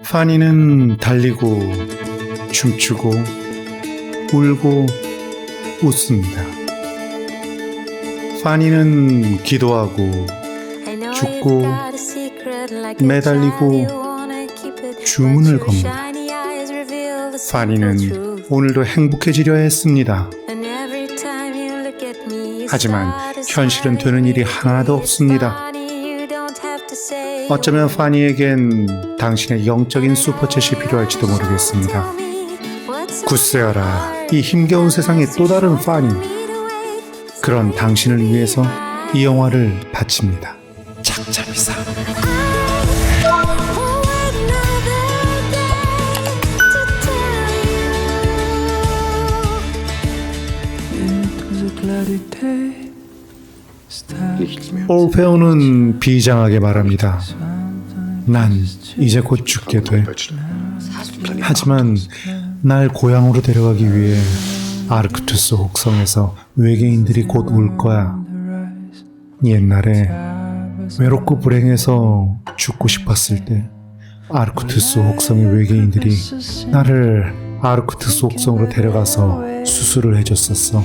파니는 달리고 춤추고 울고 웃습니다. 파니는 기도하고 죽고 매달리고 주문을 겁니다. 파니는 오늘도 행복해지려 했습니다. 하지만 현실은 되는 일이 하나도 없습니다. 어쩌면 파니에겐 당신의 영적인 슈퍼챗이 필요할지도 모르겠습니다. 굳세어라, 이 힘겨운 세상에 또 다른 파니. 그런 당신을 위해서 이 영화를 바칩니다. 착잡이사. 오르페오는 비장하게 말합니다. 난 이제 곧 죽게 돼. 하지만 날 고향으로 데려가기 위해 아르크투스 혹성에서 외계인들이 곧 올 거야. 옛날에 외롭고 불행해서 죽고 싶었을 때 아르크투스 혹성의 외계인들이 나를 아르크투스 혹성으로 데려가서 수술을 해줬었어.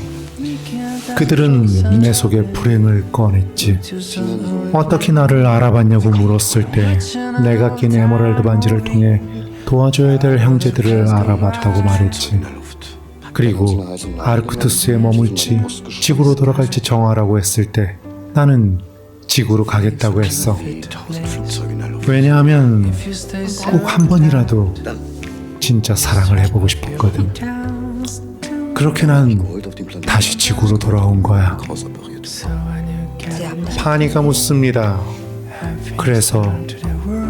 그들은 내 속에 불행을 꺼냈지. 어떻게 나를 알아봤냐고 물었을 때 내가 낀 에메랄드 반지를 통해 도와줘야 될 형제들을 알아봤다고 말했지. 그리고 아르크투스에 머물지 지구로 돌아갈지 정하라고 했을 때 나는 지구로 가겠다고 했어. 왜냐하면 꼭 한 번이라도 진짜 사랑을 해보고 싶었거든. 그렇게 난 다시 지구로 돌아온 거야. 파니가 묻습니다. 그래서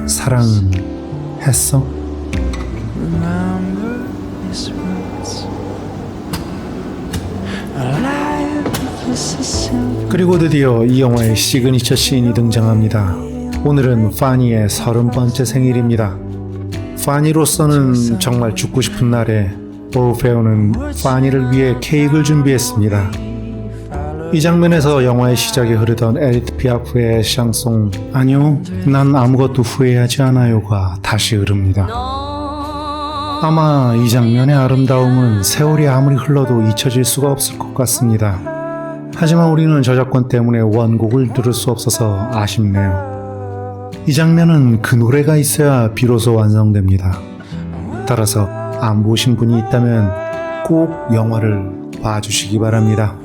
사랑은 했어? 그리고 드디어 이 영화의 시그니처 씬이 등장합니다. 오늘은 파니의 30번째 생일입니다. 파니로서는 정말 죽고 싶은 날에 오르페오는 파니를 위해 케이크를 준비했습니다. 이 장면에서 영화의 시작에 흐르던 에디트 피아프의 샹송 아니요, 난 아무것도 후회하지 않아요가 다시 흐릅니다. 아마 이 장면의 아름다움은 세월이 아무리 흘러도 잊혀질 수가 없을 것 같습니다. 하지만 우리는 저작권 때문에 원곡을 들을 수 없어서 아쉽네요. 이 장면은 그 노래가 있어야 비로소 완성됩니다. 따라서 안 보신 분이 있다면 꼭 영화를 봐주시기 바랍니다.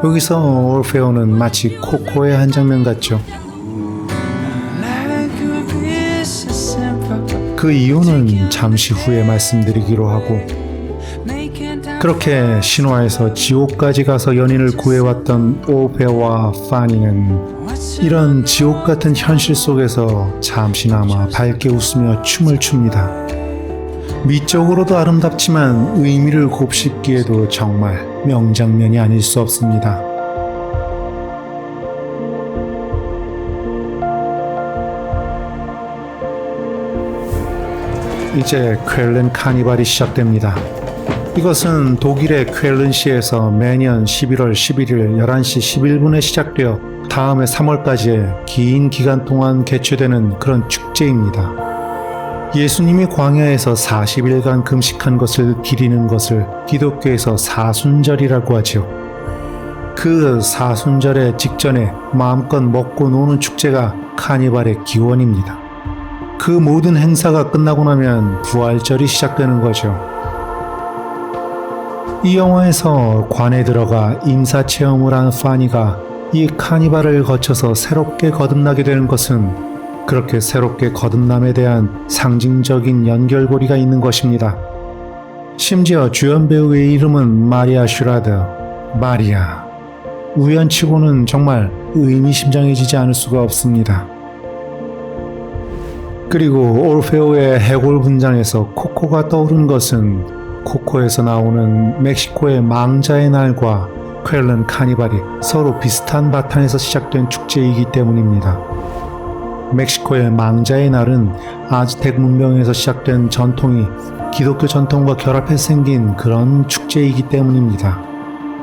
여기서 오르페오는 마치 코코의 한 장면 같죠. 그 이유는 잠시 후에 말씀드리기로 하고, 그렇게 신화에서 지옥까지 가서 연인을 구해왔던 오르페오와 파니는 이런 지옥 같은 현실 속에서 잠시나마 밝게 웃으며 춤을 춥니다. 미적으로도 아름답지만 의미를 곱씹기에도 정말 명장면이 아닐 수 없습니다. 이제 쾰른 카니발이 시작됩니다. 이것은 독일의 쾰른시에서 매년 11월 11일 11시 11분에 시작되어 다음해 3월까지의 긴 기간 동안 개최되는 그런 축제입니다. 예수님이 광야에서 40일간 금식한 것을 기리는 것을 기독교에서 사순절이라고 하죠. 그 사순절의 직전에 마음껏 먹고 노는 축제가 카니발의 기원입니다. 그 모든 행사가 끝나고 나면 부활절이 시작되는 거죠. 이 영화에서 관에 들어가 인사체험을 한 파니가 이 카니발을 거쳐서 새롭게 거듭나게 되는 것은 그렇게 새롭게 거듭남에 대한 상징적인 연결고리가 있는 것입니다. 심지어 주연 배우의 이름은 마리아 슈라더, 마리아. 우연치고는 정말 의미심장해지지 않을 수가 없습니다. 그리고 오르페오의 해골 분장에서 코코가 떠오른 것은 코코에서 나오는 멕시코의 망자의 날과 쾰른 카니발이 서로 비슷한 바탕에서 시작된 축제이기 때문입니다. 멕시코의 망자의 날은 아즈텍 문명에서 시작된 전통이 기독교 전통과 결합해 생긴 그런 축제이기 때문입니다.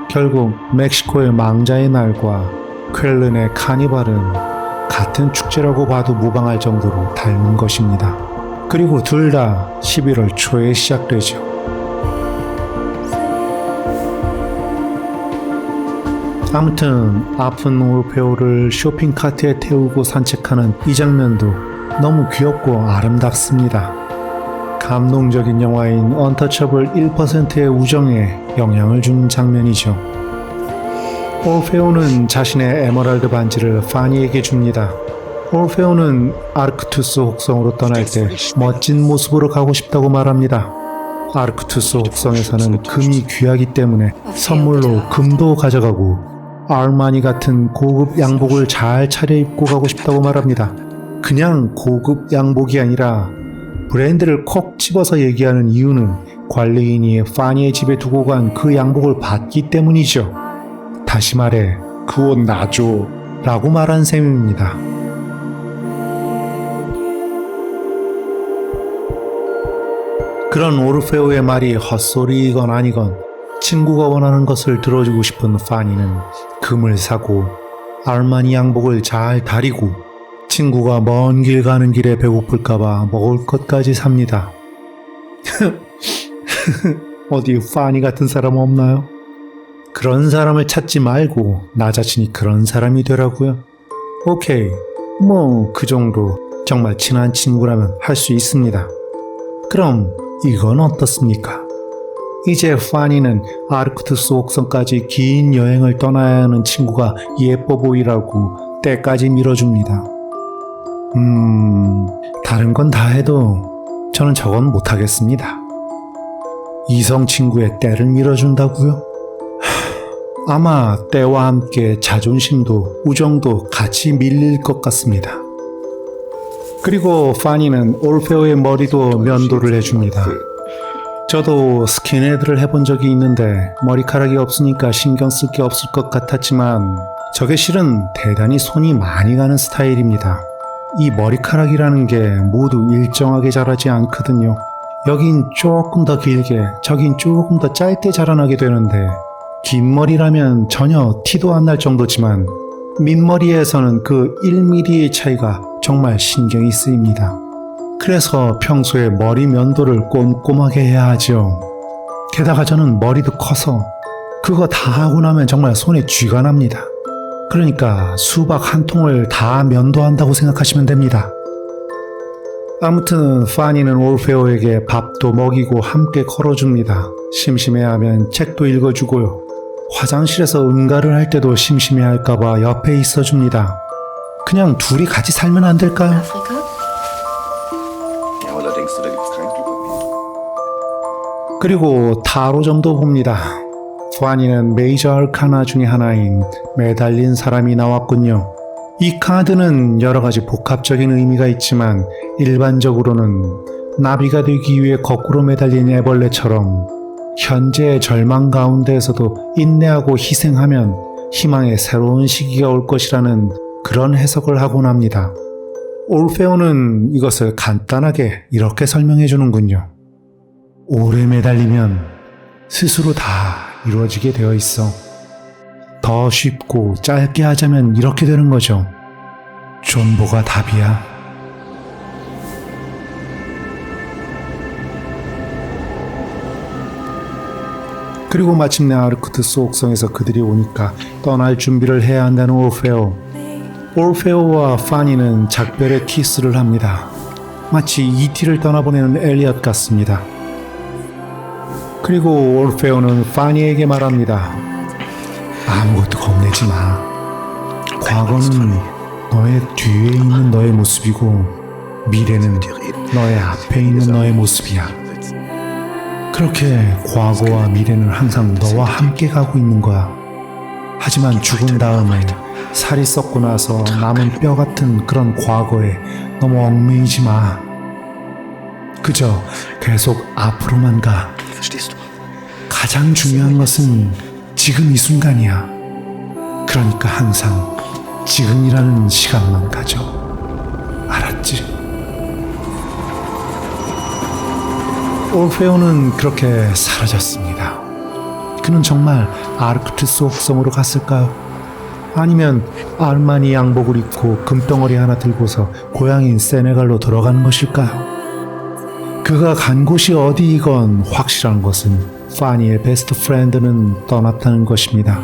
결국 멕시코의 망자의 날과 쾰른의 카니발은 같은 축제라고 봐도 무방할 정도로 닮은 것입니다. 그리고 둘 다 11월 초에 시작되죠. 아무튼 아픈 오르페오를 쇼핑카트에 태우고 산책하는 이 장면도 너무 귀엽고 아름답습니다. 감동적인 영화인 언터처블 1%의 우정에 영향을 준 장면이죠. 오르페오는 자신의 에메랄드 반지를 파니에게 줍니다. 오르페오는 아르크투스 혹성으로 떠날 때 멋진 모습으로 가고 싶다고 말합니다. 아르크투스 혹성에서는 금이 귀하기 때문에 선물로 금도 가져가고 아르마니 같은 고급 양복을 잘 차려입고 가고 싶다고 말합니다. 그냥 고급 양복이 아니라 브랜드를 콕 집어서 얘기하는 이유는 관리인이 파니의 집에 두고 간 그 양복을 봤기 때문이죠. 다시 말해 그 옷 놔줘 라고 말한 셈입니다. 그런 오르페오의 말이 헛소리이건 아니건 친구가 원하는 것을 들어주고 싶은 파니는 금을 사고 아르마니 양복을 잘 다리고 친구가 먼 길 가는 길에 배고플까봐 먹을 것까지 삽니다. 어디 파니 같은 사람 없나요? 그런 사람을 찾지 말고 나 자신이 그런 사람이 되라고요? 오케이, 뭐 그 정도 정말 친한 친구라면 할 수 있습니다. 그럼 이건 어떻습니까? 이제 파니는 아르크투스 혹성까지 긴 여행을 떠나야 하는 친구가 예뻐 보이라고 때까지 밀어줍니다. 다른 건 다 해도 저는 저건 못하겠습니다. 이성 친구의 때를 밀어준다고요? 아마 때와 함께 자존심도 우정도 같이 밀릴 것 같습니다. 그리고 파니는 오르페오의 머리도 면도를 해줍니다. 저도 스킨헤드를 해본 적이 있는데 머리카락이 없으니까 신경 쓸 게 없을 것 같았지만 저게 실은 대단히 손이 많이 가는 스타일입니다. 이 머리카락이라는 게 모두 일정하게 자라지 않거든요. 여긴 조금 더 길게, 저긴 조금 더 짧게 자라나게 되는데 긴 머리라면 전혀 티도 안 날 정도지만 민머리에서는 그 1mm의 차이가 정말 신경이 쓰입니다. 그래서 평소에 머리 면도를 꼼꼼하게 해야 하죠. 게다가 저는 머리도 커서 그거 다 하고 나면 정말 손에 쥐가 납니다. 그러니까 수박 한 통을 다 면도한다고 생각하시면 됩니다. 아무튼 파니는 오르페오에게 밥도 먹이고 함께 걸어줍니다. 심심해하면 책도 읽어주고요. 화장실에서 응가를 할 때도 심심해할까봐 옆에 있어줍니다. 그냥 둘이 같이 살면 안 될까요? 그리고 타로점도 봅니다. 파니는 메이저 아르카나 중에 하나인 매달린 사람이 나왔군요. 이 카드는 여러 가지 복합적인 의미가 있지만 일반적으로는 나비가 되기 위해 거꾸로 매달린 애벌레처럼 현재의 절망 가운데에서도 인내하고 희생하면 희망의 새로운 시기가 올 것이라는 그런 해석을 하곤 합니다. 오르페오는 이것을 간단하게 이렇게 설명해 주는군요. 오래 매달리면 스스로 다 이루어지게 되어 있어. 더 쉽고 짧게 하자면 이렇게 되는 거죠. 존보가 답이야. 그리고 마침내 아르크투스 혹성에서 그들이 오니까 떠날 준비를 해야 한다는 오르페오. 오르페오와 파니는 작별의 키스를 합니다. 마치 이티를 떠나보내는 엘리엇 같습니다. 그리고 오르페오는 파니에게 말합니다. 아무것도 겁내지 마. 과거는 너의 뒤에 있는 너의 모습이고 미래는 너의 앞에 있는 너의 모습이야. 그렇게 과거와 미래는 항상 너와 함께 가고 있는 거야. 하지만 죽은 다음에 살이 썩고 나서 남은 뼈 같은 그런 과거에 너무 얽매이지 마. 그저 계속 앞으로만 가. 가장 중요한 것은 지금 이 순간이야. 그러니까 항상 지금이라는 시간만 가져. 알았지? 오르페오는 그렇게 사라졌습니다. 그는 정말 아르크투스 혹성으로 갔을까요? 아니면 아르마니 양복을 입고 금덩어리 하나 들고서 고향인 세네갈로 돌아가는 것일까요? 그가 간 곳이 어디이건 확실한 것은 파니의 베스트 프렌드는 떠났다는 것입니다.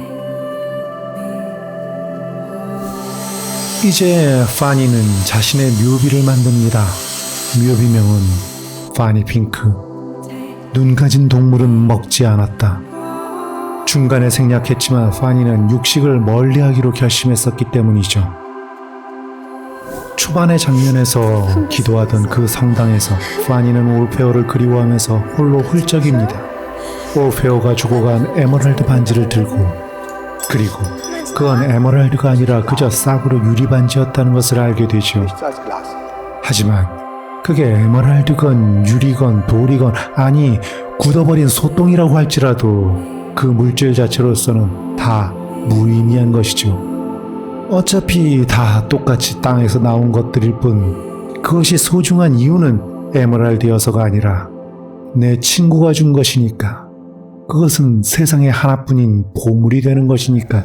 이제 파니는 자신의 묘비를 만듭니다. 묘비명은 파니 핑크. 눈 가진 동물은 먹지 않았다. 중간에 생략했지만 파니는 육식을 멀리하기로 결심했었기 때문이죠. 초반의 장면에서 기도하던 그 성당에서 파니는 올페오를 그리워하면서 홀로 훌쩍입니다. 올페오가 죽어간 에메랄드 반지를 들고, 그리고 그건 에메랄드가 아니라 그저 싸구려 유리 반지였다는 것을 알게 되죠. 하지만 그게 에메랄드건 유리건 돌이건, 아니 굳어버린 소똥이라고 할지라도 그 물질 자체로서는 다 무의미한 것이죠. 어차피 다 똑같이 땅에서 나온 것들일 뿐, 그것이 소중한 이유는 에메랄드여서가 아니라 내 친구가 준 것이니까. 그것은 세상에 하나뿐인 보물이 되는 것이니까.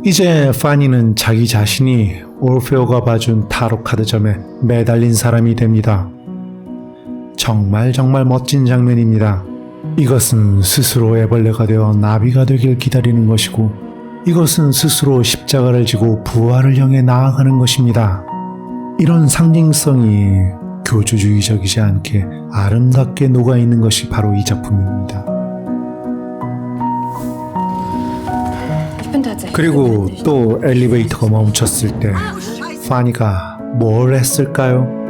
이제 파니는 자기 자신이 올페오가 봐준 타로 카드점에 매달린 사람이 됩니다. 정말 멋진 장면입니다. 이것은 스스로 애벌레가 되어 나비가 되길 기다리는 것이고, 이것은 스스로 십자가를 지고 부활을 향해 나아가는 것입니다. 이런 상징성이 교주주의적이지 않게 아름답게 녹아있는 것이 바로 이 작품입니다. 그리고 또 엘리베이터가 멈췄을 때 파니가 뭘 했을까요?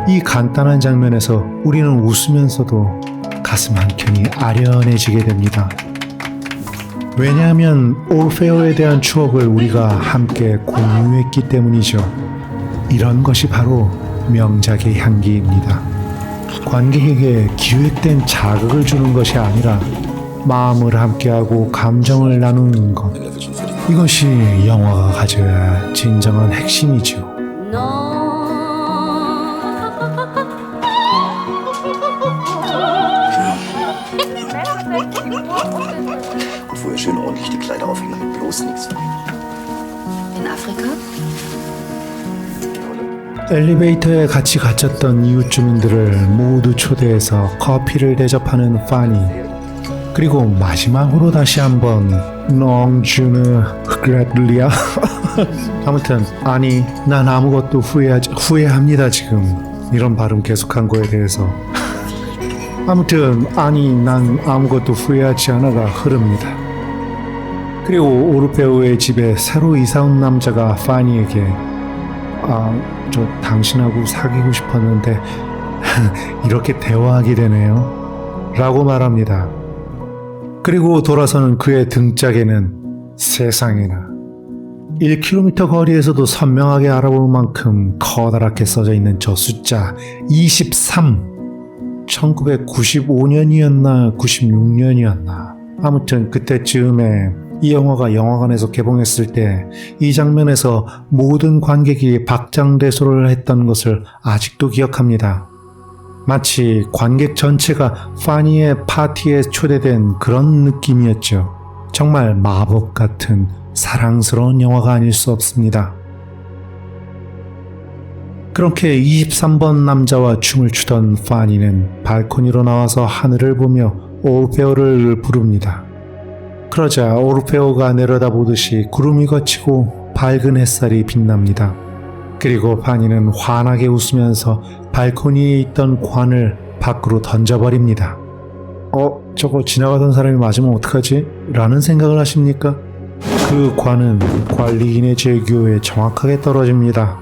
이 간단한 장면에서 우리는 웃으면서도 가슴 한켠이 아련해지게 됩니다. 왜냐하면 올페오에 대한 추억을 우리가 함께 공유했기 때문이죠. 이런 것이 바로 명작의 향기입니다. 관객에게 기획된 자극을 주는 것이 아니라 마음을 함께하고 감정을 나누는 것. 이것이 영화가 가져야 진정한 핵심이죠. Vorher schön ordentlich die Kleider aufhängen, damit bloß nichts. In Afrika? 엘리베이터에 같이 갇혔던 이웃 주민들을 모두 초대해서 커피를 대접하는 파니. 그리고 마지막으로 다시 한번 농주느 그레들리아. 아무튼 아니 난 아무것도 후회합니다 지금. 이런 발음 계속한 거에 대해서. 아무튼 아니 난 아무것도 후회하지 않아가 흐릅니다. 그리고 오르페오의 집에 새로 이사온 남자가 파니에게 저 당신하고 사귀고 싶었는데 이렇게 대화하게 되네요 라고 말합니다. 그리고 돌아서는 그의 등짝에는 세상에나 1km 거리에서도 선명하게 알아볼 만큼 커다랗게 써져 있는 저 숫자 23. 1995년이었나 96년이었나 아무튼 그때쯤에 이 영화가 영화관에서 개봉했을 때 이 장면에서 모든 관객이 박장대소를 했던 것을 아직도 기억합니다. 마치 관객 전체가 파니의 파티에 초대된 그런 느낌이었죠. 정말 마법 같은 사랑스러운 영화가 아닐 수 없습니다. 그렇게 23번 남자와 춤을 추던 파니는 발코니로 나와서 하늘을 보며 올페오를 부릅니다. 그러자 올페오가 내려다보듯이 구름이 걷히고 밝은 햇살이 빛납니다. 그리고 파니는 환하게 웃으면서 발코니에 있던 관을 밖으로 던져버립니다. 저거 지나가던 사람이 맞으면 어떡하지? 라는 생각을 하십니까? 그 관은 관리인의 제규어에 정확하게 떨어집니다.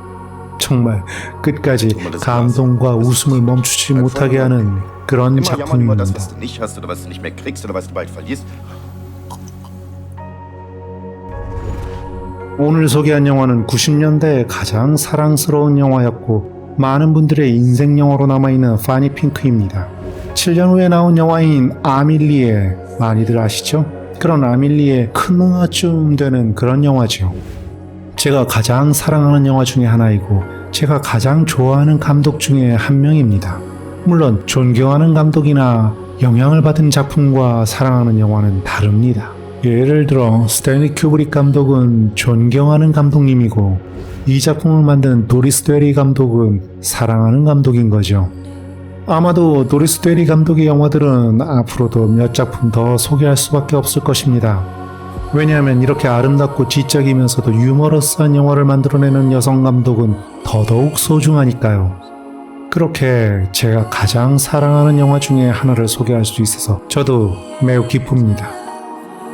정말 끝까지 감동과 웃음을 멈추지 못하게 하는 그런 작품입니다. 오늘 소개한 영화는 90년대의 가장 사랑스러운 영화였고 많은 분들의 인생 영화로 남아있는 파니 핑크입니다. 7년 후에 나온 영화인 아밀리에 많이들 아시죠? 그런 아밀리의 큰 누나쯤 되는 그런 영화죠. 제가 가장 사랑하는 영화 중에 하나이고 제가 가장 좋아하는 감독 중에 한 명입니다. 물론 존경하는 감독이나 영향을 받은 작품과 사랑하는 영화는 다릅니다. 예를 들어 스탠리 큐브릭 감독은 존경하는 감독님이고 이 작품을 만든 도리스 데리 감독은 사랑하는 감독인 거죠. 아마도 도리스 데리 감독의 영화들은 앞으로도 몇 작품 더 소개할 수밖에 없을 것입니다. 왜냐하면 이렇게 아름답고 지적이면서도 유머러스한 영화를 만들어내는 여성 감독은 더더욱 소중하니까요. 그렇게 제가 가장 사랑하는 영화 중에 하나를 소개할 수 있어서 저도 매우 기쁩니다.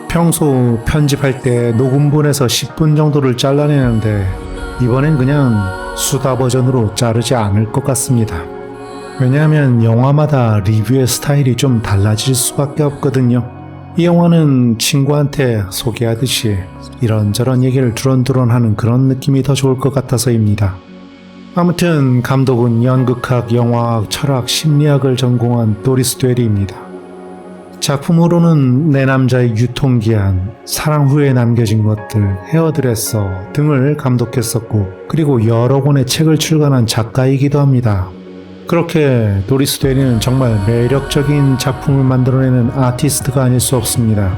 평소 편집할 때 녹음본에서 10분 정도를 잘라내는데 이번엔 그냥 수다 버전으로 자르지 않을 것 같습니다. 왜냐하면 영화마다 리뷰의 스타일이 좀 달라질 수밖에 없거든요. 이 영화는 친구한테 소개하듯이 이런저런 얘기를 두런두런 하는 그런 느낌이 더 좋을 것 같아서입니다. 아무튼 감독은 연극학, 영화학, 철학, 심리학을 전공한 도리스 데리입니다. 작품으로는 내 남자의 유통기한, 사랑 후에 남겨진 것들, 헤어드레서 등을 감독했었고 그리고 여러 권의 책을 출간한 작가이기도 합니다. 그렇게 도리스 데리는 정말 매력적인 작품을 만들어내는 아티스트가 아닐 수 없습니다.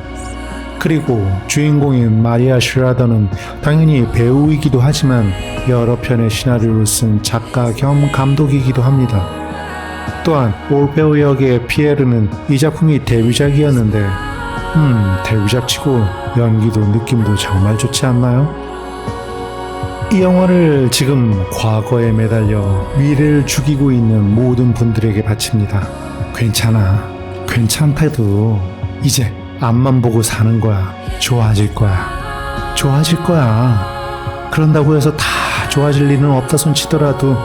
그리고 주인공인 마리아 슈라더는 당연히 배우이기도 하지만 여러 편의 시나리오를 쓴 작가 겸 감독이기도 합니다. 또한 올페오 역의 피에르는 이 작품이 데뷔작이었는데 데뷔작치고 연기도 느낌도 정말 좋지 않나요? 이 영화를 지금 과거에 매달려 미래를 죽이고 있는 모든 분들에게 바칩니다. 괜찮아. 괜찮대도 이제 앞만 보고 사는 거야. 좋아질 거야. 좋아질 거야. 그런다고 해서 다 좋아질 일은 없다 손 치더라도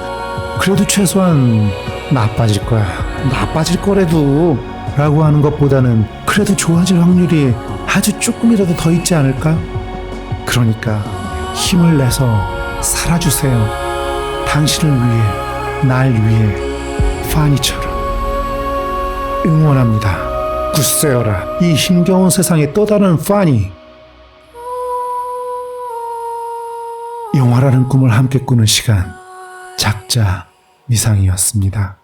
그래도 최소한 나빠질 거야. 나빠질 거래도 라고 하는 것보다는 그래도 좋아질 확률이 아주 조금이라도 더 있지 않을까? 그러니까 힘을 내서 살아주세요. 당신을 위해, 날 위해, 파니처럼. 응원합니다. 굳세어라. 이 힘겨운 세상에 또 다른 파니. 영화라는 꿈을 함께 꾸는 시간. 작자 미상이었습니다.